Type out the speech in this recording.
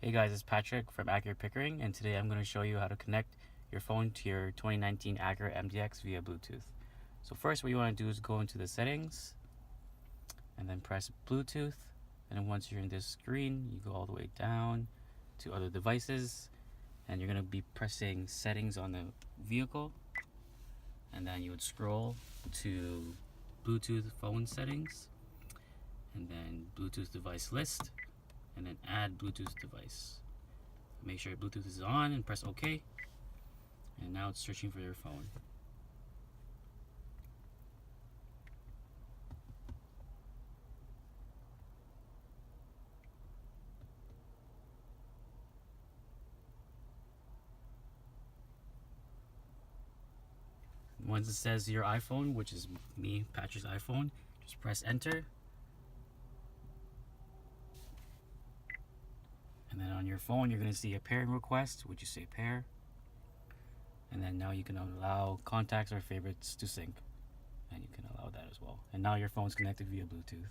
Hey guys, it's Patrick from Acura Pickering, and today I'm going to show you how to connect your phone to your 2019 Acura MDX via Bluetooth. So first what you want to do is go into the settings and then press Bluetooth, and then once you're in this screen you go all the way down to other devices, and you're going to be pressing settings on the vehicle, and then you would scroll to Bluetooth phone settings and then Bluetooth device list, and then add Bluetooth device. Make sure Bluetooth is on and press OK. And now it's searching for your phone. Once it says your iPhone, which is me, Patrick's iPhone, just press enter. And then on your phone, you're going to see a pairing request, which you say pair. And then now you can allow contacts or favorites to sync. And you can allow that as well. And now your phone's connected via Bluetooth.